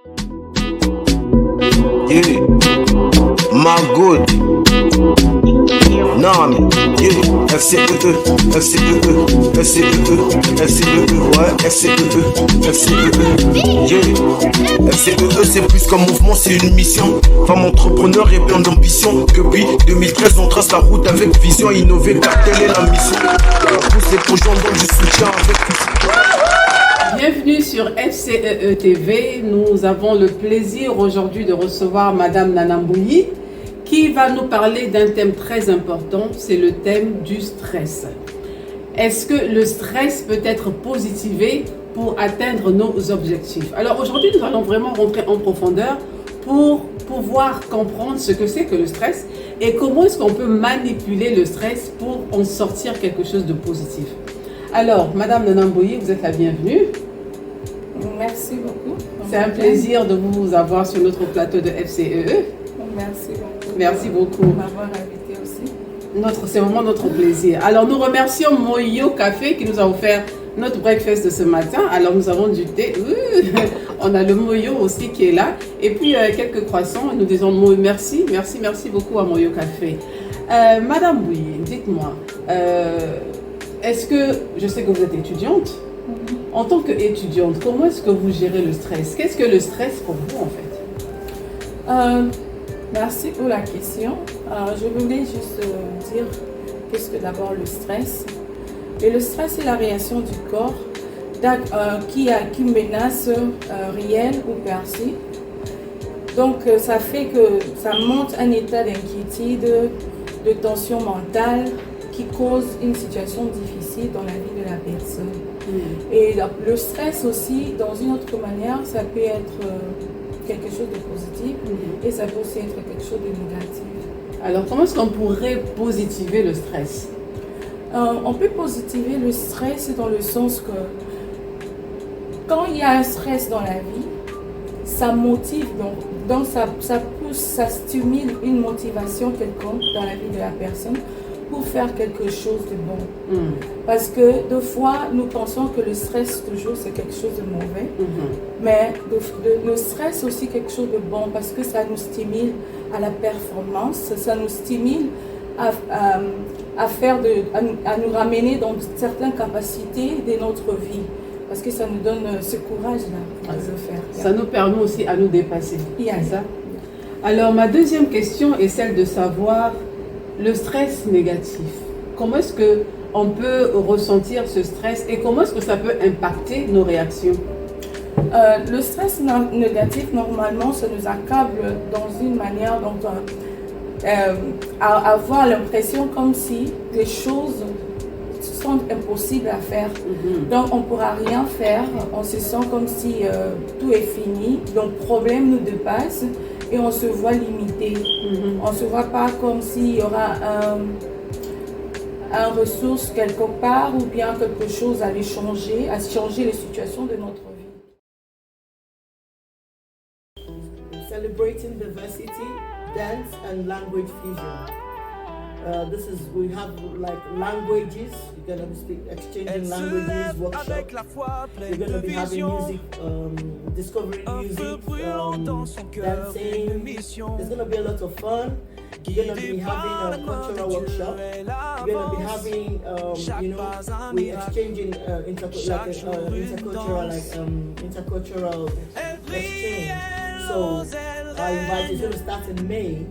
Yeah, my good. Non mais, yeah, FCEE, FCEE, FCEE, FCEE, ouais, FCEE, FCEE, yeah. FCEE c'est plus qu'un mouvement, c'est une mission. Femme entrepreneur et plein d'ambition. Depuis 2013 on trace la route avec vision. Innover car telle est la mission. Pousser pour gens dont du soutien avec. Bienvenue sur FCEE TV. Nous avons le plaisir aujourd'hui de recevoir Madame Nana Mbouyi qui va nous parler d'un thème très important, c'est le thème du stress. Est-ce que le stress peut être positivé pour atteindre nos objectifs? Alors aujourd'hui, nous allons vraiment rentrer en profondeur pour pouvoir comprendre ce que c'est que le stress et comment est-ce qu'on peut manipuler le stress pour en sortir quelque chose de positif. Alors, Madame Nana Mbouyi, vous êtes la bienvenue. Merci beaucoup. C'est un plaisir de vous avoir sur notre plateau de FCEE. Merci beaucoup. Merci beaucoup. De m'avoir invité aussi. C'est vraiment notre plaisir. Alors, nous remercions Moyo Café qui nous a offert notre breakfast de ce matin. Alors, nous avons du thé. On a le Moyo aussi qui est là. Et puis, quelques croissants. Nous disons merci. Merci beaucoup à Moyo Café. Madame Mbouyi, dites-moi, est-ce que, je sais que vous êtes étudiante, en tant qu'étudiante, comment est-ce que vous gérez le stress? Qu'est-ce que le stress pour vous en fait? Merci pour la question. Je voulais juste dire qu'est-ce que d'abord le stress. Et le stress, c'est la réaction du corps qui menace réelle ou perçue. Donc ça fait que ça montre un état d'inquiétude, de tension mentale qui cause une situation difficile dans la vie de la personne. Et le stress aussi, dans une autre manière, ça peut être quelque chose de positif et ça peut aussi être quelque chose de négatif. Alors, comment est-ce qu'on pourrait positiver le stress? On peut positiver le stress dans le sens que quand il y a un stress dans la vie, ça motive, donc ça pousse, ça stimule une motivation quelconque dans la vie de la personne pour faire quelque chose de bon. Parce que des fois, nous pensons que le stress, toujours, c'est quelque chose de mauvais. Mais le stress, aussi quelque chose de bon parce que ça nous stimule à la performance, ça nous stimule à nous ramener dans certaines capacités de notre vie. Parce que ça nous donne ce courage-là de le faire. Ça nous permet aussi à nous dépasser. C'est ça. Alors, ma deuxième question est celle de savoir le stress négatif. Comment est-ce qu'on peut ressentir ce stress et comment est-ce que ça peut impacter nos réactions? Le stress négatif, normalement, ça nous accable dans une manière dont à avoir l'impression comme si les choses sont impossibles à faire. Donc, on ne pourra rien faire. On se sent comme si tout est fini. Donc, le problème nous dépasse et on se voit limité. On ne se voit pas comme s'il y aura un ressource quelque part ou bien quelque chose à changer les situations de notre vie. Celebrating diversity, dance and language fusion. We have like languages, you're going to speak exchanging languages, workshop. We're going to be having music, discovering music, dancing. There's going to be a lot of fun. We're going to be having a cultural workshop. We're going to be having, we're exchanging intercultural exchange. So I invite you, it's going to start in May,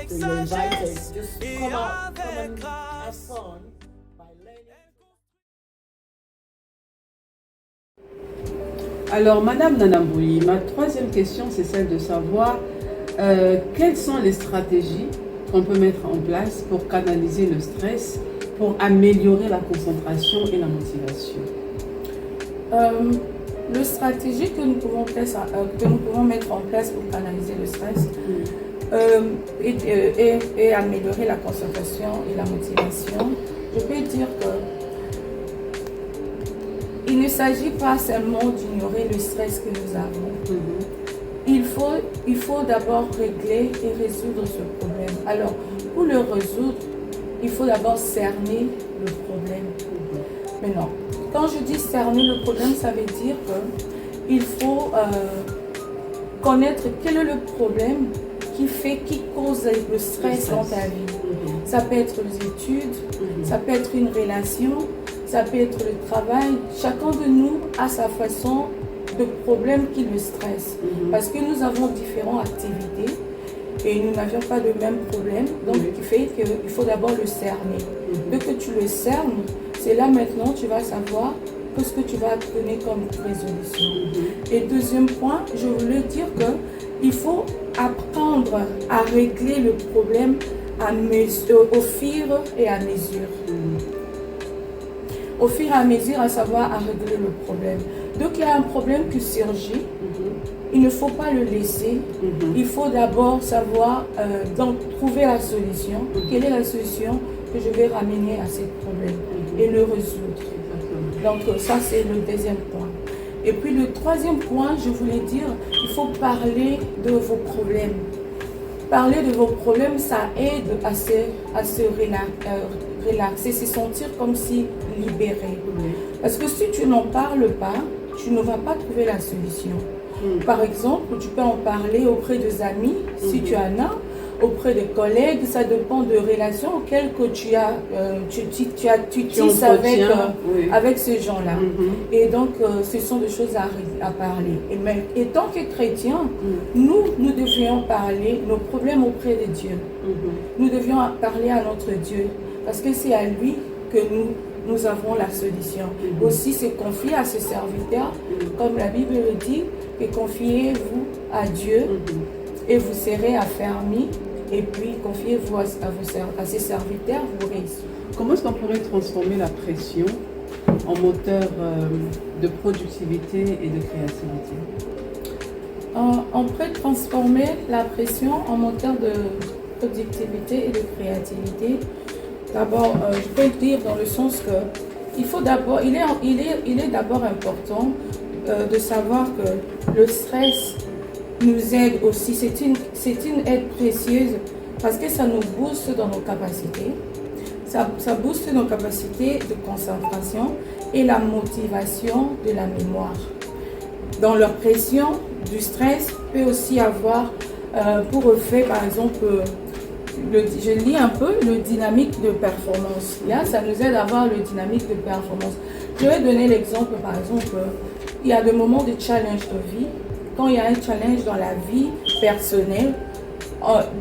so you're invited. Just come out, come and have fun by learning. Alors, Madame Nana Mbouyi, ma troisième question, c'est celle de savoir quelles sont les stratégies qu'on peut mettre en place pour canaliser le stress, pour améliorer la concentration et la motivation. La stratégie que nous pouvons mettre en place pour canaliser le stress et améliorer la concentration et la motivation, je peux dire qu'il ne s'agit pas seulement d'ignorer le stress que nous avons. Il faut d'abord régler et résoudre ce problème. Alors, pour le résoudre, il faut d'abord cerner le problème. Maintenant, quand je dis cerner le problème, ça veut dire qu'il faut connaître quel est le problème qui cause le stress dans ta vie. Ça peut être les études, ça peut être une relation, ça peut être le travail. Chacun de nous a sa façon de problème qui le stresse. Parce que nous avons différentes activités et nous n'avions pas le même problème. Donc, ce qui fait qu'il faut d'abord le cerner. Dès que tu le cernes, c'est là maintenant tu vas savoir ce que tu vas donner comme résolution. Et deuxième point, je voulais dire qu'il faut apprendre à régler le problème au fur et à mesure. Au fur et à mesure, à savoir à régler le problème. Donc il y a un problème qui surgit, il ne faut pas le laisser. Il faut d'abord savoir donc trouver la solution. Quelle est la solution que je vais ramener à ce problème et le résoudre. Donc ça c'est le deuxième point. Et puis le troisième point, je voulais dire, il faut parler de vos problèmes. Parler de vos problèmes, ça aide à se relaxer, se sentir comme si libéré. Parce que si tu n'en parles pas, tu ne vas pas trouver la solution. Par exemple, tu peux en parler auprès des amis, si tu en as, auprès des collègues, ça dépend de relations auxquelles que tu tisses avec ces gens-là. Et donc, ce sont des choses à parler. Et tant que chrétiens, nous devions parler nos problèmes auprès de Dieu. Nous devions parler à notre Dieu, parce que c'est à lui que nous avons la solution. Aussi, c'est confier à ses serviteurs, comme la Bible le dit, que confiez-vous à Dieu et vous serez affermis, et puis confiez-vous à ses serviteurs, vous réussirez. Comment est-ce qu'on pourrait transformer la pression en moteur de productivité et de créativité? On peut transformer la pression en moteur de productivité et de créativité. D'abord, je peux le dire dans le sens que il est d'abord important de savoir que le stress nous aide aussi. C'est une aide précieuse parce que ça nous booste dans nos capacités. Ça booste nos capacités de concentration et la motivation de la mémoire. Dans leur pression, du stress peut aussi avoir pour effet, par exemple, je lis un peu le dynamique de performance. Là, ça nous aide à avoir le dynamique de performance. Je vais donner l'exemple, par exemple, il y a des moments de challenge de vie. Quand il y a un challenge dans la vie personnelle,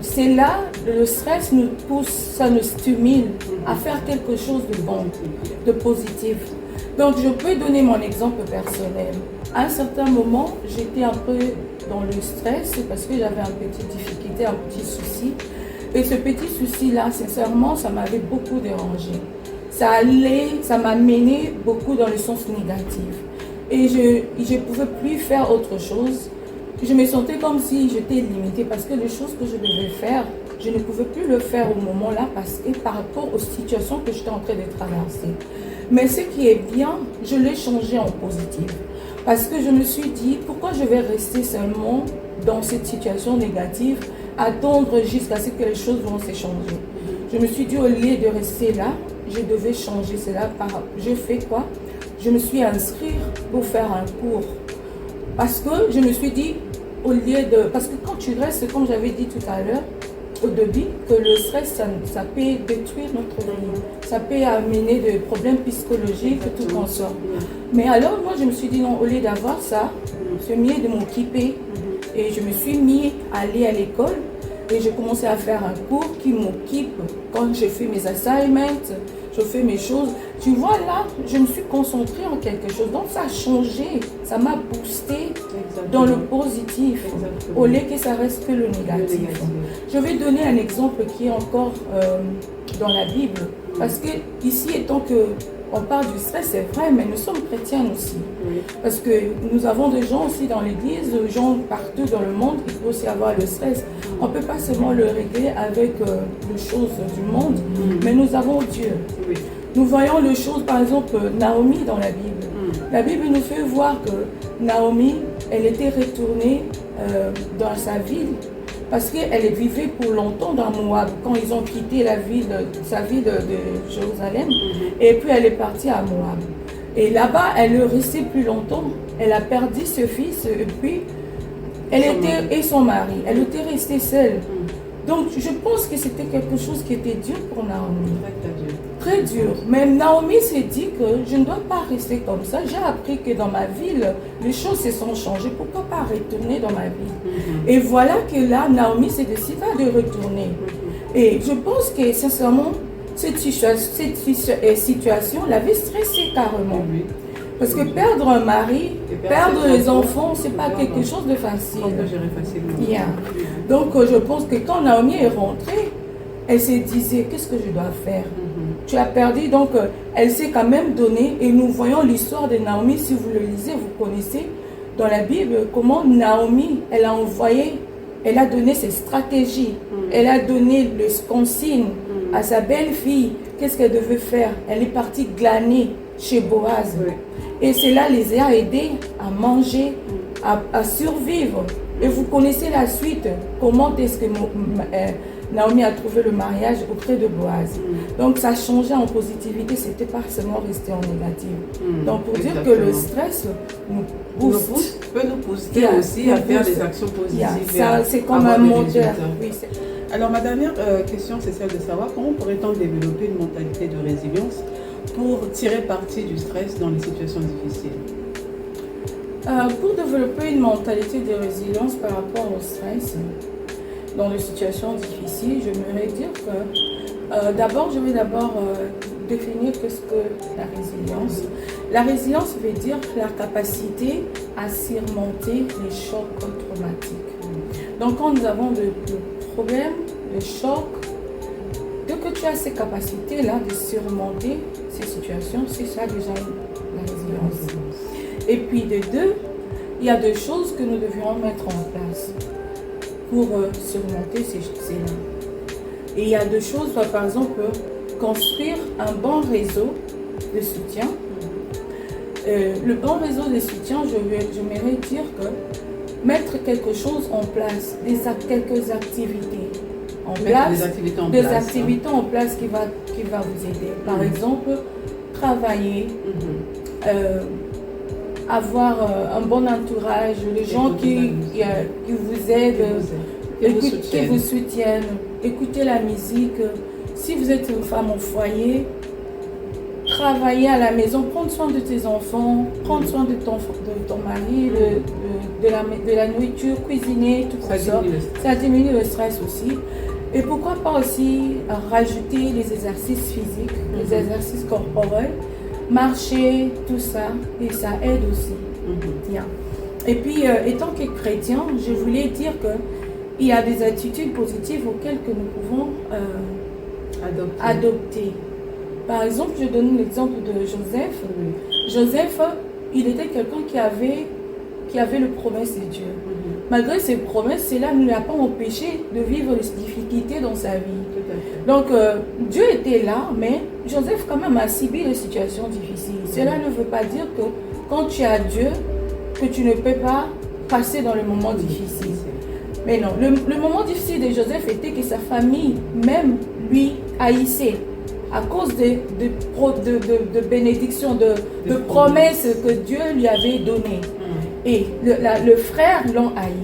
c'est là, le stress nous pousse, ça nous stimule à faire quelque chose de bon, de positif. Donc, je peux donner mon exemple personnel. À un certain moment, j'étais un peu dans le stress parce que j'avais une petite difficulté, un petit souci. Et ce petit souci-là, sincèrement, ça m'avait beaucoup dérangé. Ça m'a mené beaucoup dans le sens négatif. Et je ne pouvais plus faire autre chose. Je me sentais comme si j'étais limitée parce que les choses que je devais faire, je ne pouvais plus le faire au moment-là parce que par rapport aux situations que j'étais en train de traverser. Mais ce qui est bien, je l'ai changé en positif. Parce que je me suis dit, pourquoi je vais rester seulement dans cette situation négative, attendre jusqu'à ce que les choses vont se changer. Je me suis dit, au lieu de rester là, je devais changer cela. Je fais quoi? Je me suis inscrite pour faire un cours. Parce que je me suis dit, parce que quand tu restes, comme j'avais dit tout à l'heure, au début, que le stress, ça peut détruire notre vie. Ça peut amener des problèmes psychologiques, tout en sort. Mais alors, moi, je me suis dit, non, au lieu d'avoir ça, c'est mieux de m'occuper. Et je me suis mis à aller à l'école et j'ai commencé à faire un cours qui m'occupe quand je fais mes assignments, je fais mes choses. Tu vois là, je me suis concentrée en quelque chose. Donc ça a changé, ça m'a boosté dans le positif, au lieu que ça reste que le négatif. Je vais donner un exemple qui est encore dans la Bible. Parce que ici, étant que on parle du stress, c'est vrai, mais nous sommes chrétiens aussi. Parce que nous avons des gens aussi dans l'église, des gens partout dans le monde qui peuvent aussi avoir le stress. On ne peut pas seulement le régler avec les choses du monde, mais nous avons Dieu. Nous voyons les choses, par exemple, Naomi dans la Bible. La Bible nous fait voir que Naomi, elle était retournée dans sa ville parce qu'elle vivait pour longtemps dans Moab, quand ils ont quitté sa ville de Jérusalem, et puis elle est partie à Moab. Et là-bas, elle est restée plus longtemps, elle a perdu ce fils, et puis et son mari. Elle était restée seule. Donc, je pense que c'était quelque chose qui était dur pour Naomi. Très dur. Mais Naomi s'est dit que je ne dois pas rester comme ça. J'ai appris que dans ma ville, les choses se sont changées. Pourquoi pas retourner dans ma ville? Et voilà que là, Naomi s'est décidée de retourner. Et je pense que, sincèrement, cette situation l'avait stressée carrément. Parce que perdre un mari, perdre les enfants, c'est pas quelque chose de facile. Yeah. Donc je pense que quand Naomi est rentrée, elle se disait, qu'est-ce que je dois faire? Tu as perdu, donc elle s'est quand même donnée. Et nous voyons l'histoire de Naomi, si vous le lisez, vous connaissez dans la Bible, comment Naomi, elle a donné ses stratégies, elle a donné les consignes à sa belle-fille, qu'est-ce qu'elle devait faire? Elle est partie glaner chez Boaz. Et cela les a aidés à manger, à survivre. Et vous connaissez la suite, comment est-ce que Naomi a trouvé le mariage auprès de Boaz. Donc ça changeait en positivité, c'était pas seulement resté en négatif. Donc pour dire que le stress peut nous pousser aussi à faire des actions positives. C'est comme un moteur. Alors ma dernière question, c'est celle de savoir comment pourrait-on développer une mentalité de résilience pour tirer parti du stress dans les situations difficiles? Pour développer une mentalité de résilience par rapport au stress dans les situations difficiles, j'aimerais dire que je vais d'abord définir qu'est-ce que la résilience. La résilience veut dire la capacité à surmonter les chocs traumatiques. Donc quand nous avons des problèmes, des chocs, dès que tu as ces capacités-là de surmonter ces situations, c'est ça déjà la résilience. Et puis de deux, il y a des choses que nous devions mettre en place pour surmonter ces-là. Et il y a des choses, par exemple, construire un bon réseau de soutien. Le bon réseau de soutien, j'aimerais dire que mettre quelque chose en place, quelques activités en place, des activités en place qui va vous aider. Par exemple, travailler, avoir un bon entourage, les gens qui vous aident, qui vous soutiennent, écouter la musique. Si vous êtes une femme au foyer, travailler à la maison, prendre soin de tes enfants, prendre soin de ton mari, de la nourriture, cuisiner, tout ça. Ça diminue le stress aussi. Et pourquoi pas aussi rajouter les exercices physiques, les exercices corporels, marcher, tout ça, et ça aide aussi. Bien. Et puis, étant que chrétien, je voulais dire qu'il y a des attitudes positives auxquelles que nous pouvons adopter. Par exemple, je donne l'exemple de Joseph. Joseph, il était quelqu'un qui avait le promesse de Dieu. Malgré ces promesses, cela ne l'a pas empêché de vivre les difficultés dans sa vie. Donc, Dieu était là, mais Joseph quand même a subi des situations difficiles. Cela ne veut pas dire que quand tu as Dieu, que tu ne peux pas passer dans le moment difficile. Mais non, le moment difficile de Joseph était que sa famille, même lui, haïssait. À cause de bénédictions, de promesses que Dieu lui avait données. Et le frère l'ont haï.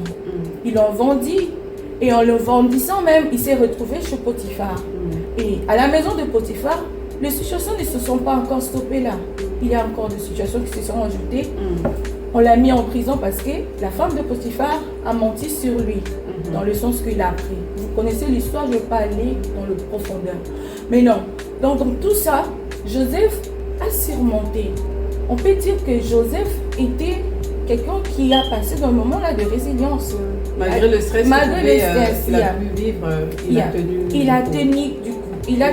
Ils l'ont vendu. Et en le vendissant même, il s'est retrouvé chez Potiphar. Et à la maison de Potiphar, les situations ne se sont pas encore stoppées là. Il y a encore des situations qui se sont ajoutées. On l'a mis en prison parce que la femme de Potiphar a menti sur lui. Dans le sens qu'il a appris. Vous connaissez l'histoire, je ne vais pas aller dans le profondeur. Mais non. Donc, dans tout ça, Joseph a surmonté. On peut dire que Joseph était quelqu'un qui a passé dans un moment-là de résilience. Malgré le stress qu'il a pu vivre, il a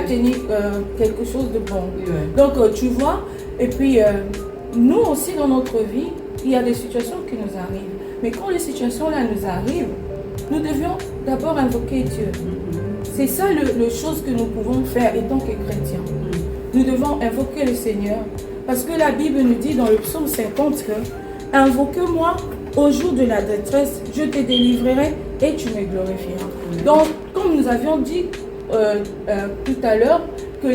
tenu quelque chose de bon. Donc, tu vois, et puis, nous aussi dans notre vie, il y a des situations qui nous arrivent. Mais quand les situations-là nous arrivent, nous devions d'abord invoquer Dieu. C'est ça la chose que nous pouvons faire étant que chrétiens. Nous devons invoquer le Seigneur. Parce que la Bible nous dit dans le psaume 50 que « Invoque-moi au jour de la détresse, je te délivrerai et tu me glorifieras. » Donc, comme nous avions dit tout à l'heure, que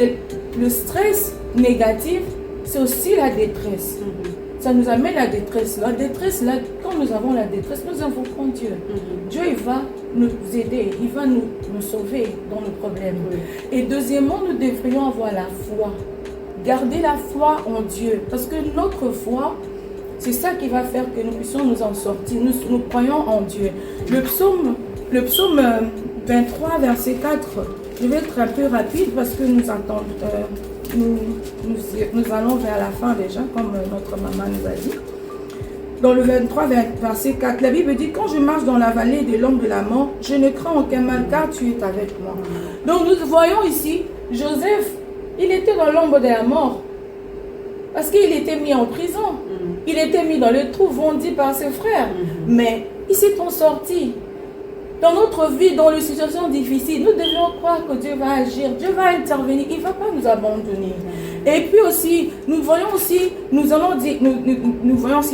le stress négatif, c'est aussi la détresse. ça nous amène à la détresse. La détresse, là, quand nous avons la détresse, nous invoquons Dieu. Dieu, il va nous aider, il va nous sauver dans nos problèmes. Et deuxièmement, nous devrions avoir la foi. Garder la foi en Dieu. Parce que notre foi, c'est ça qui va faire que nous puissions nous en sortir. Nous croyons en Dieu. Le psaume 23, verset 4, je vais être un peu rapide parce que nous allons vers la fin déjà, comme notre maman nous a dit. Dans le 23, verset 4, la Bible dit « Quand je marche dans la vallée de l'ombre de la mort, je ne crains aucun mal car tu es avec moi. » Donc nous voyons ici, Joseph, il était dans l'ombre de la mort parce qu'il était mis en prison. Il était mis dans le trou, vendu par ses frères. Mais il s'est en sorti. Dans notre vie, dans les situations difficiles, nous devions croire que Dieu va agir, Dieu va intervenir, il ne va pas nous abandonner. Et puis aussi, nous voyons aussi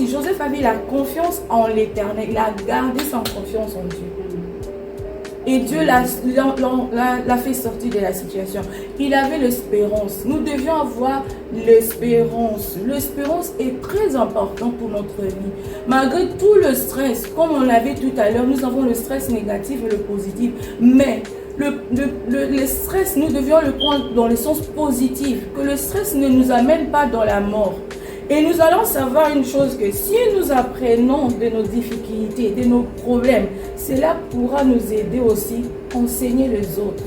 Joseph avait la confiance en l'Éternel, il a gardé sa confiance en Dieu. Et Dieu l'a fait sortir de la situation. Il avait l'espérance. Nous devions avoir l'espérance. L'espérance est très importante pour notre vie. Malgré tout le stress, comme on l'avait tout à l'heure, nous avons le stress négatif et le positif. Mais le stress, nous devions le prendre dans le sens positif. Que le stress ne nous amène pas dans la mort. Et nous allons savoir une chose, que si nous apprenons de nos difficultés, de nos problèmes, cela pourra nous aider aussi à enseigner les autres.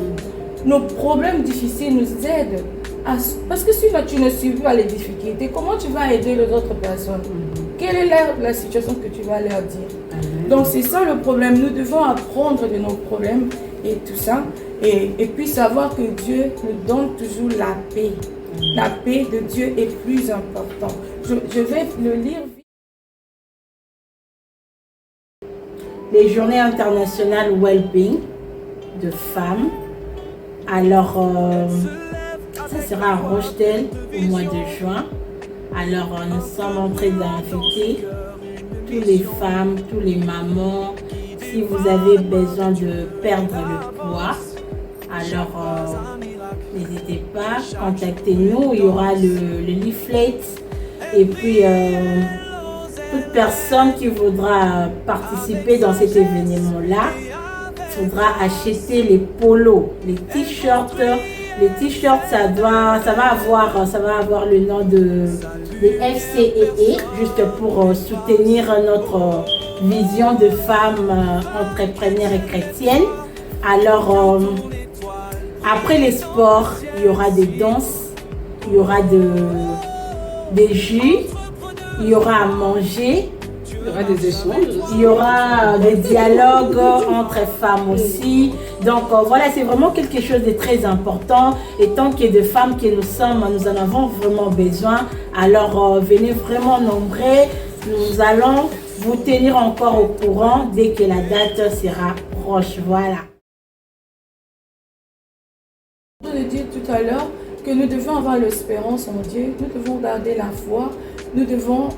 Nos problèmes difficiles nous aident. Parce que si tu ne suis pas les difficultés, comment tu vas aider les autres personnes? Quelle est la situation que tu vas leur dire? Donc c'est ça le problème. Nous devons apprendre de nos problèmes et tout ça. Et puis savoir que Dieu nous donne toujours la paix. La paix de Dieu est plus importante. Je vais le lire. Les journées internationales well-being de femmes. Alors, ça sera à Rochdale au mois de juin. Alors, nous sommes en train d'inviter toutes les femmes, tous les mamans. Si vous avez besoin de perdre le poids, alors n'hésitez pas, contactez-nous. Il y aura le leaflet. Et puis, toute personne qui voudra participer dans cet événement-là, faudra acheter les polos, les t-shirts. Les t-shirts, ça va avoir le nom de FCEE, juste pour soutenir notre vision de femmes entrepreneurs et chrétiennes. Alors, après les sports, il y aura des danses, il y aura des jus, il y aura à manger, il y aura des échanges, il y aura des dialogues entre femmes aussi. Donc voilà, c'est vraiment quelque chose de très important. Et tant qu'il y a de femmes que nous sommes, nous en avons vraiment besoin. Alors venez vraiment nombreux. Nous allons vous tenir encore au courant dès que la date sera proche. Voilà. Je l'ai dit tout à l'heure que nous devons avoir l'espérance en Dieu, nous devons garder la foi, nous devons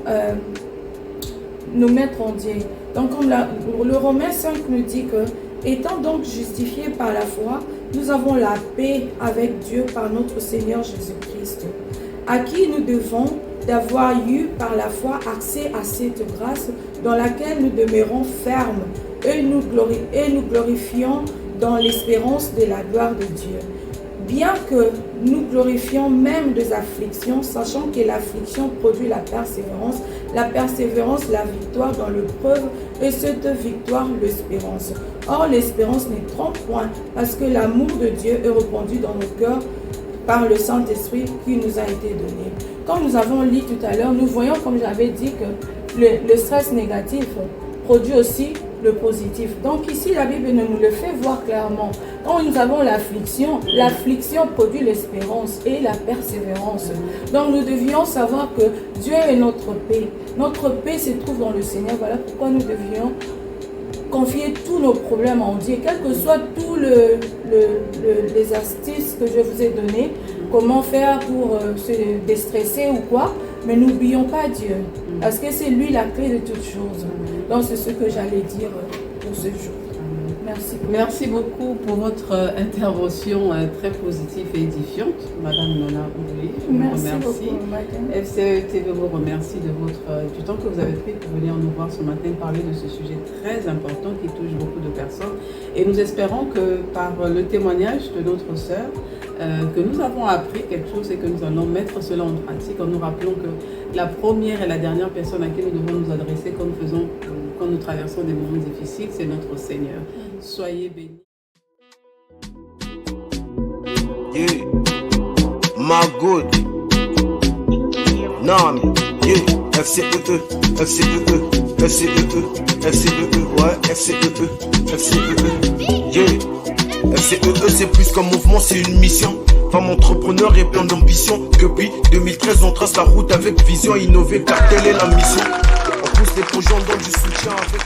nous mettre en Dieu. Donc comme le Romain 5 nous dit que, étant donc justifiés par la foi, nous avons la paix avec Dieu par notre Seigneur Jésus-Christ, à qui nous devons d'avoir eu par la foi accès à cette grâce dans laquelle nous demeurons fermes et nous glorifions dans l'espérance de la gloire de Dieu. Bien que nous glorifions même des afflictions, sachant que l'affliction produit la persévérance la victoire dans l'épreuve, et cette victoire l'espérance. Or l'espérance ne trompe point, parce que l'amour de Dieu est répandu dans nos cœurs par le Saint-Esprit qui nous a été donné. Comme nous avons lu tout à l'heure, nous voyons, comme j'avais dit, que le stress négatif produit aussi le positif. Donc ici, la Bible nous le fait voir clairement. Quand nous avons l'affliction produit l'espérance et la persévérance. Donc nous devions savoir que Dieu est notre paix. Notre paix se trouve dans le Seigneur. Voilà pourquoi nous devions confier tous nos problèmes en Dieu, quels que soient tous les astuces que je vous ai données, comment faire pour se déstresser ou quoi, mais n'oublions pas Dieu, parce que c'est lui la clé de toutes choses. Donc c'est ce que j'allais dire pour ce jour. Merci beaucoup pour votre intervention très positive et édifiante, Madame Nana Mbouli. Merci beaucoup, madame. FCE TV vous remercie du temps que vous avez pris pour venir nous voir ce matin parler de ce sujet très important qui touche beaucoup de personnes. Et nous espérons que par le témoignage de notre sœur, que nous avons appris quelque chose et que nous allons mettre cela en pratique en nous rappelant que la première et la dernière personne à qui nous devons nous adresser quand nous traversons des moments difficiles, c'est notre Seigneur. Soyez bénis. Yeah, my good. Non, mais yeah, FCEE, FCEE, FCEE, FCEE, ouais, FCEE, FCEE, yeah. FCEE, c'est plus qu'un mouvement, c'est une mission. Femme entrepreneur et plein d'ambition. Depuis 2013, on trace la route avec vision, innover car telle est la mission. On pousse les projets, on donne du soutien avec